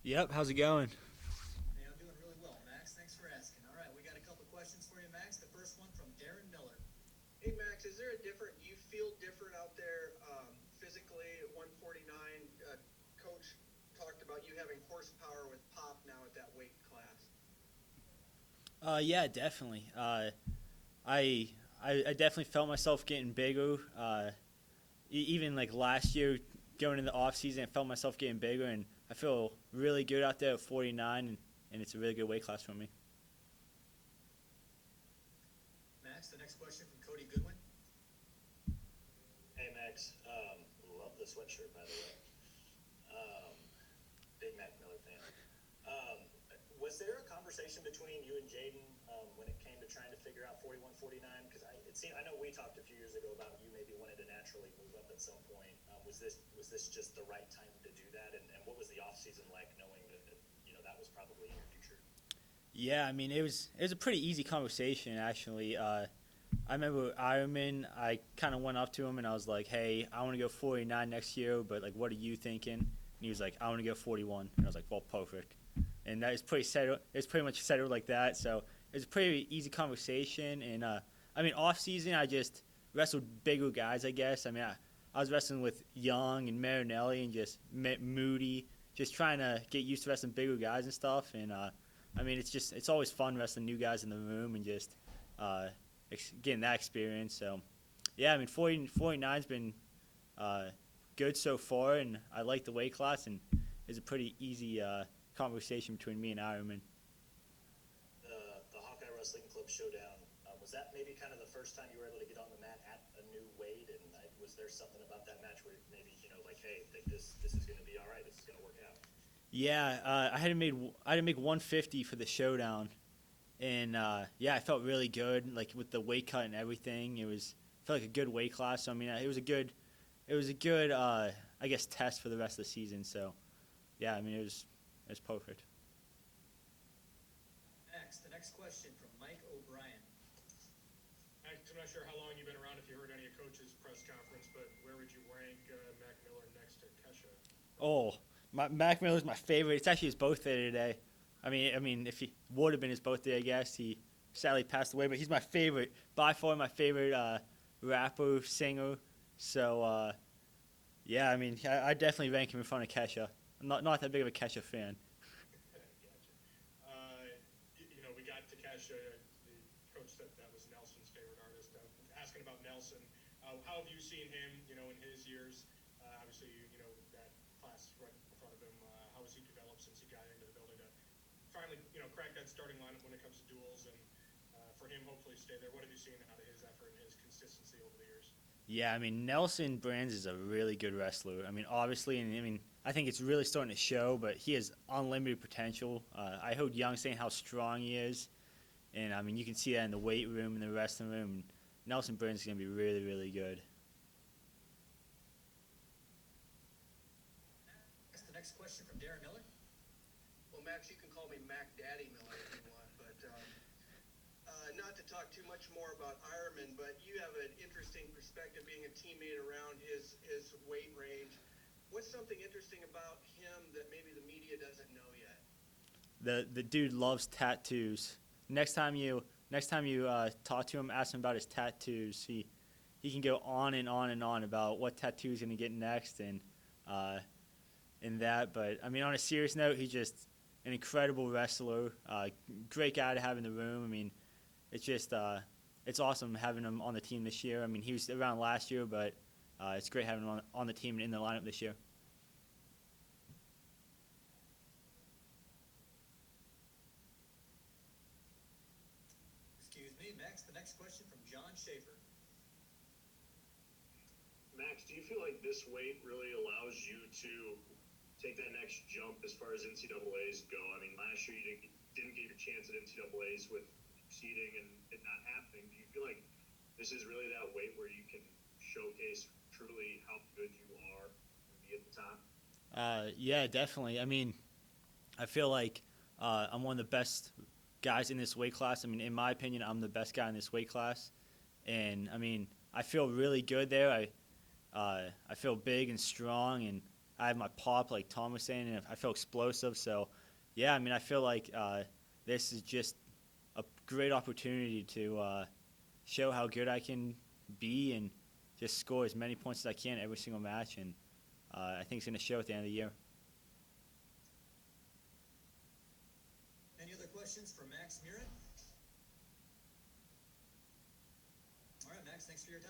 Yep, how's it going? Hey, I'm doing really well, Max. Thanks for asking. All right, we got a couple questions for you, Max. The first one from Darren Miller. Hey Max, is there a different? Do you feel different out there physically at 149? Coach talked about you having horsepower with pop now at that weight class. Yeah, definitely. I, I definitely felt myself getting bigger. Even like last year, going into the off season, I felt myself getting bigger, and I feel really good out there at 49, and it's a really good weight class for me. Max, the next question from Cody Goodwin. Hey Max, love the sweatshirt by the way. Um, Big Mac Miller fan. Um, was there a conversation between you and Jaden when it came to trying to figure out 41, 49? Because I know we talked a few years ago about you maybe wanted to naturally move up at some point. Was this just the right time to do that? And what was the off season like, knowing that that was probably in your future? Yeah, I mean it was a pretty easy conversation actually. I remember Ironman. I kind of went up to him and I was like, "Hey, I want to go 49 next year, but like, what are you thinking?" And he was like, "I want to go 41." And I was like, "Well, perfect." And that is pretty settled. It's pretty much settled like that. So it's a pretty easy conversation. And I mean, off season, I just wrestled bigger guys. I guess. I mean, I was wrestling with Young and Marinelli and just Moody, just trying to get used to wrestling bigger guys and stuff. And I mean, it's always fun wrestling new guys in the room and just uh, getting that experience. So yeah, I mean, 49's been uh, good so far, and I like the weight class, and it's a pretty easy conversation between me and Ironman. The Hawkeye Wrestling Club Showdown, was that maybe kind of the first time you were able to get on the mat at a new weight? And was there something about that match where maybe like, hey, I think this is going to be all right. This is going to work out. Yeah, I had to make 150 for the showdown, and yeah, I felt really good. Like with the weight cut and everything, felt like a good weight class. So I mean, it was a good I guess test for the rest of the season. So yeah, I mean it was perfect. Max, the next question from Mike O'Brien. I'm not sure how long you've been around, if you heard any of Coach's press conference, but where would you rank Mac Miller next to Kesha? Oh, Mac Miller's my favorite. It's actually his birthday today. I mean, if he would have been his birthday, I guess he sadly passed away. But he's my favorite, by far my favorite rapper, singer. So yeah, I mean, I definitely rank him in front of Kesha. I'm not that big of a Kesha fan. Gotcha. We got to Kesha. The coach said that was Nelson's favorite artist. Asking about Nelson, how have you seen him, in his years? Obviously, that class right in front of him. How has he developed since he got into the building to finally, crack that starting lineup when it comes to duels, and for him, hopefully stay there? What have you seen out of his effort and his consistency over the years? Yeah, I mean Nelson Brands is a really good wrestler. I mean, obviously, and I mean I think it's really starting to show. But he has unlimited potential. I heard Young saying how strong he is, and I mean you can see that in the weight room and the wrestling room. Nelson Brands is going to be really, really good. Max, the next question from Darren Miller. Well, Max, you can call me Mac Daddy Miller if you want, but not to talk too much more about Ironman, but you have an interesting perspective being a teammate around his weight range. What's something interesting about him that maybe the media doesn't know yet? The dude loves tattoos. Next time you talk to him, ask him about his tattoos. He can go on and on and on about what tattoo he's gonna get next uh, and that. But I mean, on a serious note, he's just an incredible wrestler. Great guy to have in the room. I mean, it's awesome having him on the team this year. I mean, he was around last year, but it's great having him on the team and in the lineup this year. Excuse me, Max. The next question from John Schaefer. Max, do you feel like this weight really allows you to take that next jump as far as NCAAs go? I mean, last year you didn't get your chance at NCAAs with seeding and it not happening. Do you feel like this is really that weight where you can showcase truly how good you are and be at the top? Yeah, definitely. I mean, I feel like I'm one of the best guys in this weight class. I mean, in my opinion, I'm the best guy in this weight class, and I mean, I feel really good there. I feel big and strong, and I have my pop, like Tom was saying, and I feel explosive. So, yeah, I mean, I feel like this is just a great opportunity to show how good I can be and just score as many points as I can every single match. And I think it's going to show at the end of the year. Any other questions for Max Murin? All right, Max, thanks for your time.